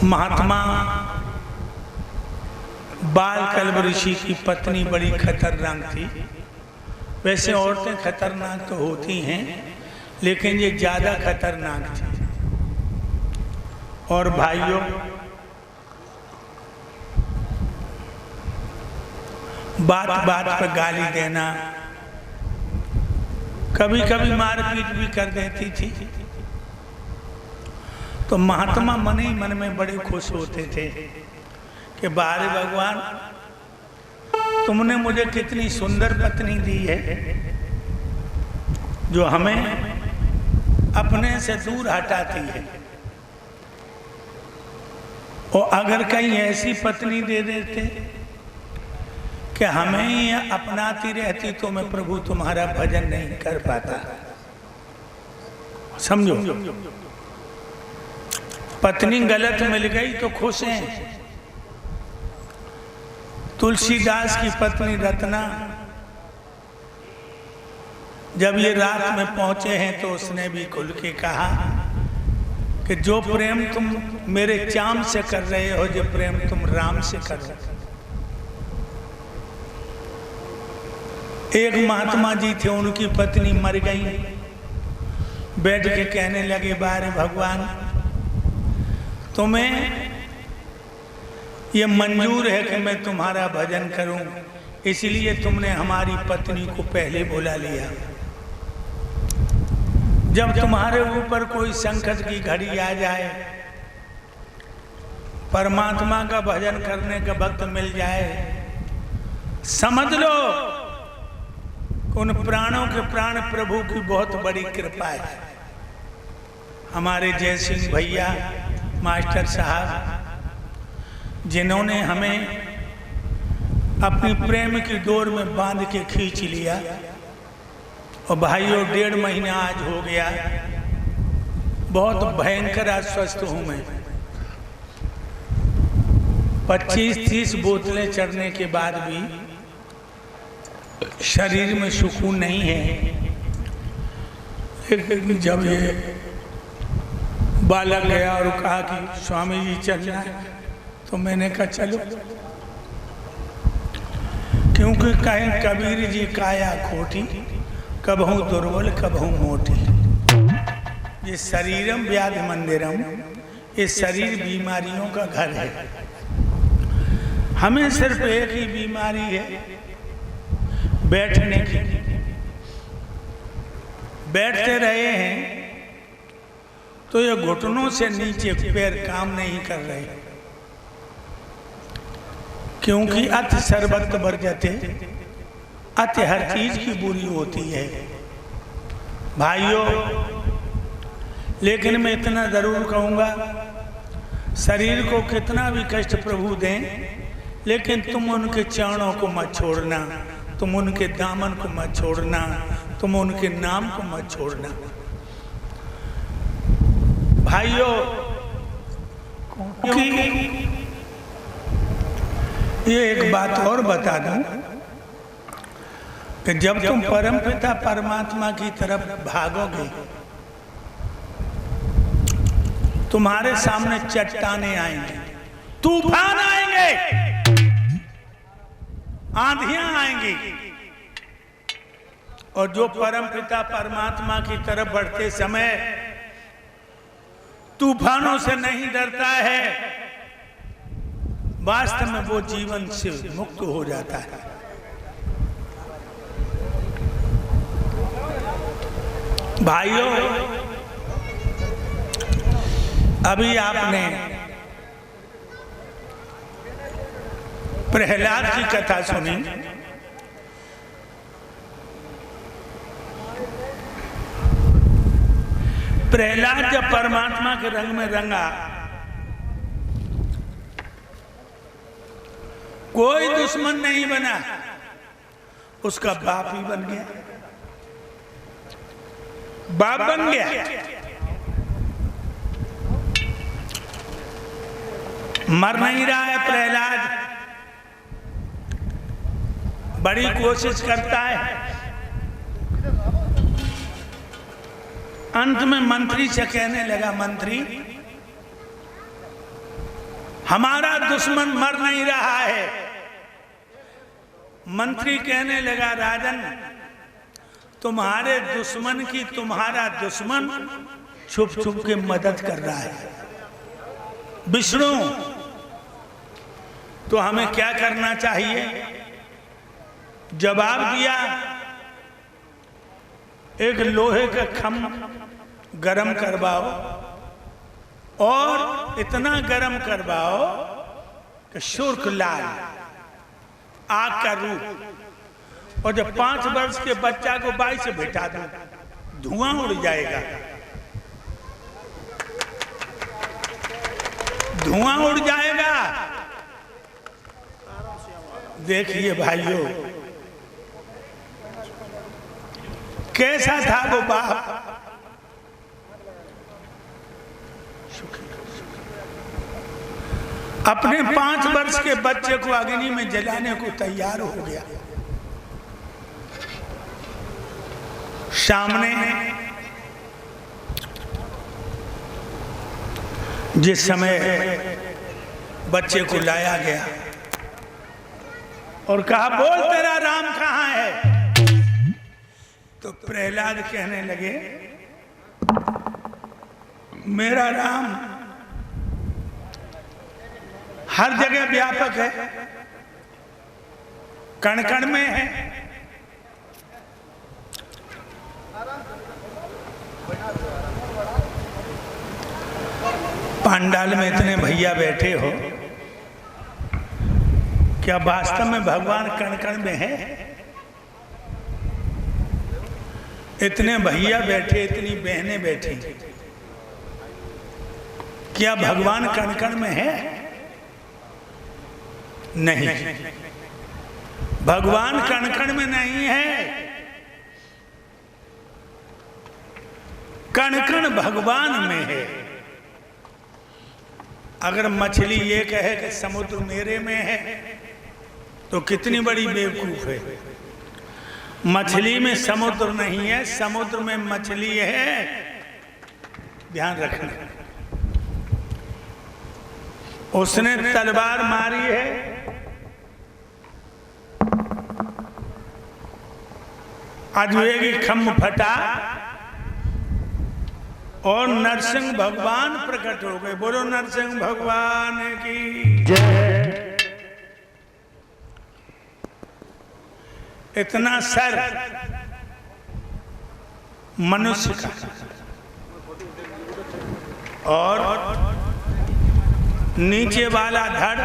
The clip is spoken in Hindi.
महात्मा बालकल्प ऋषि की पत्नी बड़ी खतरनाक थी। वैसे औरतें खतरनाक तो होती हैं, लेकिन ये ज्यादा खतरनाक थी। और भाइयों, बात बात पर गाली देना, कभी कभी मारपीट भी कर देती थी। तो महात्मा मन ही मन में बड़े खुश होते थे कि बारे भगवान, तुमने मुझे कितनी सुंदर पत्नी दी है जो हमें अपने से दूर हटाती है, और अगर कहीं ऐसी पत्नी दे देते कि हमें ही अपनाती रहती तो मैं प्रभु तुम्हारा भजन नहीं कर पाता। समझो, पत्नी गलत मिल गई तो खुश हैं। तुलसीदास की पत्नी रत्ना जब ये रात में पहुंचे हैं तो उसने भी खुल के कहा कि जो प्रेम तुम मेरे चाम से कर रहे हो, जो प्रेम तुम राम से कर रहे हो। एक महात्मा जी थे, उनकी पत्नी मर गई। बैठ के कहने लगे, बारे भगवान, तुम्हें ये मंजूर है कि मैं तुम्हारा भजन करूं, इसलिए तुमने हमारी पत्नी को पहले बुला लिया। जब तुम्हारे ऊपर कोई संकट की घड़ी आ जाए, परमात्मा का भजन करने का वक्त मिल जाए, समझ लो उन प्राणों के प्राण प्रभु की बहुत बड़ी कृपा है। हमारे जय सिंह भैया मास्टर साहब, जिन्होंने हमें अपनी प्रेम की डोर में बांध के खींच लिया, और भाइयों 1.5 महीना आज हो गया। बहुत भयंकर अस्वस्थ हूं मैं। 25-30 बोतलें चढ़ने के बाद भी शरीर में सुकून नहीं है। लेकिन जब ये बालक गया और कहा कि स्वामी जी चलना है, तो मैंने कहा चलो, क्योंकि कहें कबीर जी काया खोटी, कबहू दुर्बल कबहू मोटी। ये शरीरम व्याधि मंदिरम, ये शरीर बीमारियों का घर है। हमें सिर्फ एक ही बीमारी है, बैठने की। बैठते रहे हैं तो ये घुटनों से नीचे पैर काम नहीं कर रहे, क्योंकि अति सर्वत्र वर्जते, अति हर चीज की बुरी होती है भाइयों। लेकिन मैं इतना जरूर कहूंगा, शरीर को कितना भी कष्ट प्रभु दें, लेकिन तुम उनके चरणों को मत छोड़ना, तुम उनके दामन को मत छोड़ना, तुम उनके नाम को मत छोड़ना भाइयों। क्योंकि ये एक बात और बता दूं कि जब तुम परमपिता परमात्मा की तरफ भागोगे, तुम्हारे सामने चट्टानें आएंगी, तूफान आएंगे, आंधियां आएंगी, और जो परमपिता परमात्मा की तरफ बढ़ते समय तूफानों से नहीं डरता है, वास्तव में वो जीवन से मुक्त हो जाता है। भाइयों, अभी आपने प्रहलाद की कथा सुनी। प्रहलाद जब परमात्मा के रंग में रंगा, कोई दुश्मन नहीं बना, उसका बाप ही बन गया, बाप बन गया। मर नहीं रहा है प्रहलाद, बड़ी कोशिश करता है। अंत में मंत्री से कहने लगा, मंत्री हमारा दुश्मन मर नहीं रहा है। मंत्री कहने लगा, राजन तुम्हारे दुश्मन की तुम्हारा दुश्मन छुप छुप के मदद कर रहा है। विष्णु, तो हमें क्या करना चाहिए? जवाब दिया, एक लोहे का खम गरम करवाओ और इतना गरम करवाओ कि सुर्ख लाल आग का रूप, और जब 5 वर्ष के बच्चा को बाई से बिठा दो, धुआं उड़ जाएगा, धुआं उड़ जाएगा। देखिए भाइयों, कैसा था वो बाप। अपने 5 वर्ष के बच्चे को अग्नि में जलाने को तैयार हो गया। सामने जिस समय बच्चे को लाया गया और कहा, बोल तेरा राम कहाँ है? तो प्रहलाद कहने लगे, मेरा राम हर जगह व्यापक है, कण कण में है। पंडाल में इतने भैया बैठे हो, क्या वास्तव में भगवान कण कण में है? इतने भैया बैठे, इतनी बहनें बैठी, क्या भगवान कण कण में है? नहीं, भगवान कण कण में नहीं है। कण कण भगवान में है। अगर मछली ये कहे कि समुद्र मेरे में है तो कितनी बड़ी बेवकूफ है। मछली में समुद्र नहीं है, समुद्र में मछली है। ध्यान रखना। उसने तलवार मारी है, अजवेगी खम्भ फटा और नरसिंह भगवान प्रकट हो गए। बोलो नरसिंह भगवान की जय। इतना सर मनुष्य का और नीचे वाला धड़